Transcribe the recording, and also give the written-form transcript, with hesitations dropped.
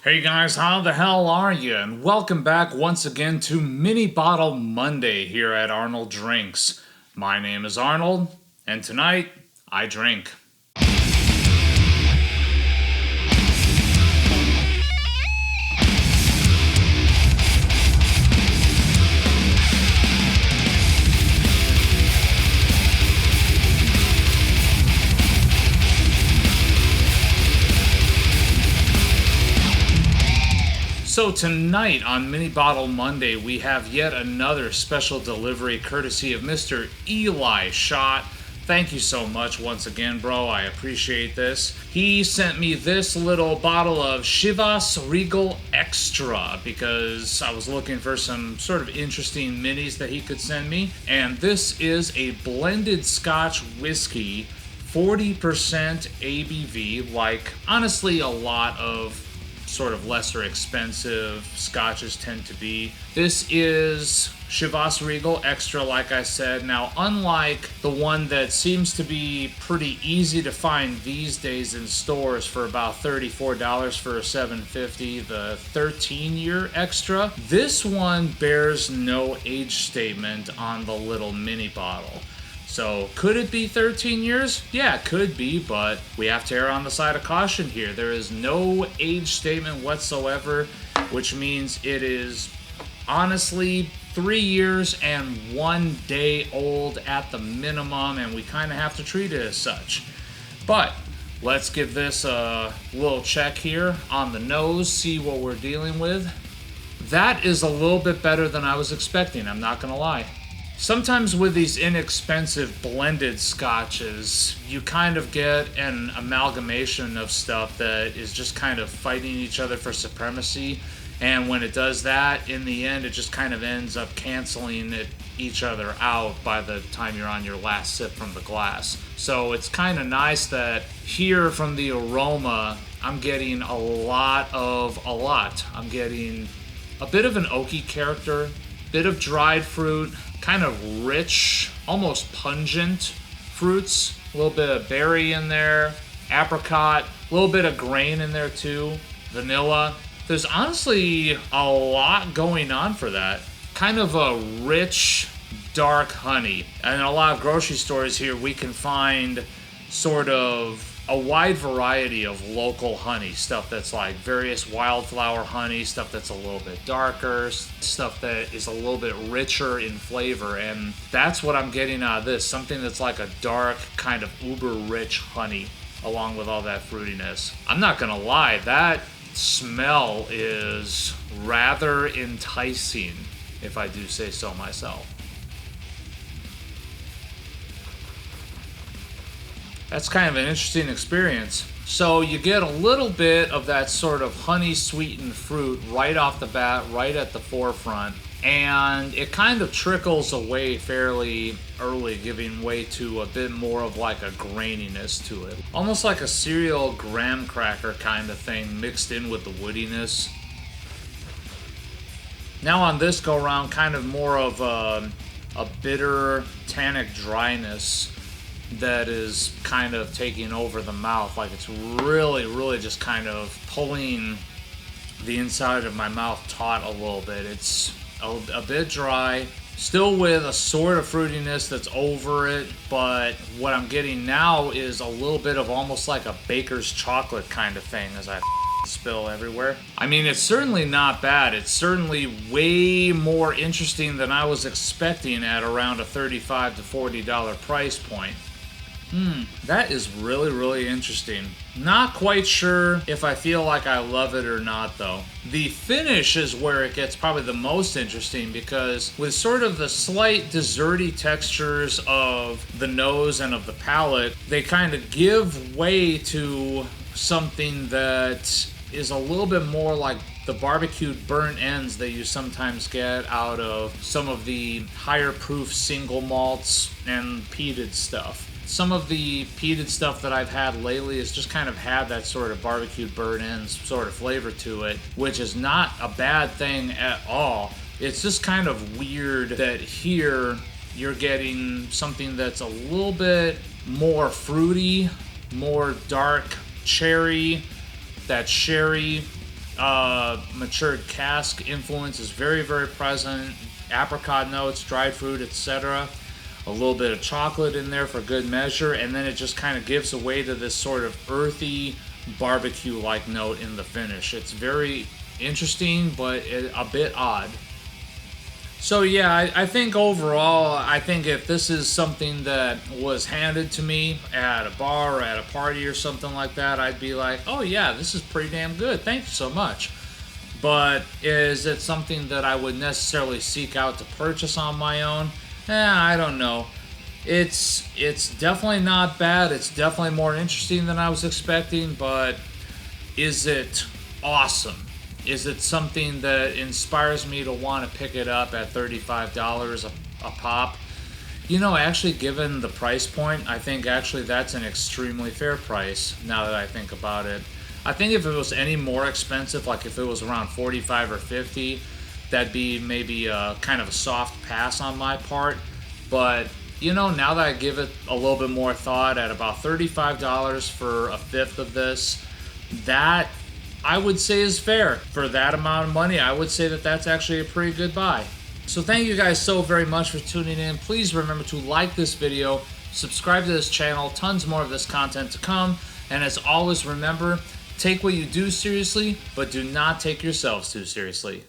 Hey guys, how the hell are you? And welcome back once again to Mini Bottle Monday here at Arnold Drinks. My name is Arnold, and tonight I drink. So tonight on Mini Bottle Monday, we have yet another special delivery courtesy of Mr. Eli Schott. Thank you so much once again, bro. I appreciate this. He sent me this little bottle of Chivas Regal Extra because I was looking for some sort of interesting minis that he could send me. And this is a blended Scotch whiskey, 40% ABV, like honestly a lot of sort of lesser expensive scotches tend to be. This is Chivas Regal Extra, like I said. Now, unlike the one that seems to be pretty easy to find these days in stores for about $34 for a $7.50, the 13-year Extra, this one bears no age statement on the little mini bottle. So, could it be 13 years? Yeah, it could be, but we have to err on the side of caution here. There is no age statement whatsoever, which means it is honestly 3 years and 1 day old at the minimum, and we kind of have to treat it as such. But let's give this a little check here on the nose, see what we're dealing with. That is a little bit better than I was expecting, I'm not going to lie. Sometimes with these inexpensive blended scotches, you kind of get an amalgamation of stuff that is just kind of fighting each other for supremacy. And when it does that, in the end, it just kind of ends up canceling each other out by the time you're on your last sip from the glass. So it's kind of nice that here from the aroma, I'm getting a lot. I'm getting a bit of an oaky character, bit of dried fruit, kind of rich, almost pungent fruits. A little bit of berry in there, apricot, a little bit of grain in there too, vanilla. There's honestly a lot going on for that. Kind of a rich, dark honey. And in a lot of grocery stores here, we can find sort of a wide variety of local honey, stuff that's like various wildflower honey, stuff that's a little bit darker, stuff that is a little bit richer in flavor, and that's what I'm getting out of this, something that's like a dark, kind of uber-rich honey, along with all that fruitiness. I'm not gonna lie, that smell is rather enticing, if I do say so myself. That's kind of an interesting experience. So you get a little bit of that sort of honey-sweetened fruit right off the bat, right at the forefront, and it kind of trickles away fairly early, giving way to a bit more of like a graininess to it. Almost like a cereal graham cracker kind of thing mixed in with the woodiness. Now on this go-round, kind of more of a bitter, tannic dryness that is kind of taking over the mouth, like it's really just kind of pulling the inside of my mouth taut a little bit. It's a bit dry, still with a sort of fruitiness that's over it, but what I'm getting now is a little bit of almost like a baker's chocolate kind of thing as I spill everywhere. I mean, it's certainly not bad. It's certainly way more interesting than I was expecting at around a $35 to $40 price point. That is really interesting. Not quite sure if I feel like I love it or not, though. The finish is where it gets probably the most interesting, because with sort of the slight desserty textures of the nose and of the palate, they kind of give way to something that is a little bit more like the barbecued burnt ends that you sometimes get out of some of the higher proof single malts and peated stuff. Some of the peated stuff that I've had lately has just kind of had that sort of barbecued burnt ends sort of flavor to it, which is not a bad thing at all. It's just kind of weird that here you're getting something that's a little bit more fruity, more dark cherry, that sherry matured cask influence is very, very present. Apricot notes, dried fruit, etc. A little bit of chocolate in there for good measure, and then it just kind of gives away to this sort of earthy barbecue-like note in the finish. It's very interesting, but a bit odd. So yeah, I think overall, I think if this is something that was handed to me at a bar or at a party or something like that, I'd be like, oh yeah, this is pretty damn good. Thank you so much. But is it something that I would necessarily seek out to purchase on my own? I don't know. It's definitely not bad. It's definitely more interesting than I was expecting, but is it awesome? Is it something that inspires me to want to pick it up at $35 a pop? You know, actually, given the price point, I think actually that's an extremely fair price now that I think about it. I think if it was any more expensive, like if it was around 45 or 50, that'd be maybe a kind of a soft pass on my part. But, you know, now that I give it a little bit more thought, at about $35 for a fifth of this, that I would say is fair. For that amount of money, I would say that that's actually a pretty good buy. So thank you guys so very much for tuning in. Please remember to like this video, subscribe to this channel, tons more of this content to come. And as always, remember, take what you do seriously, but do not take yourselves too seriously.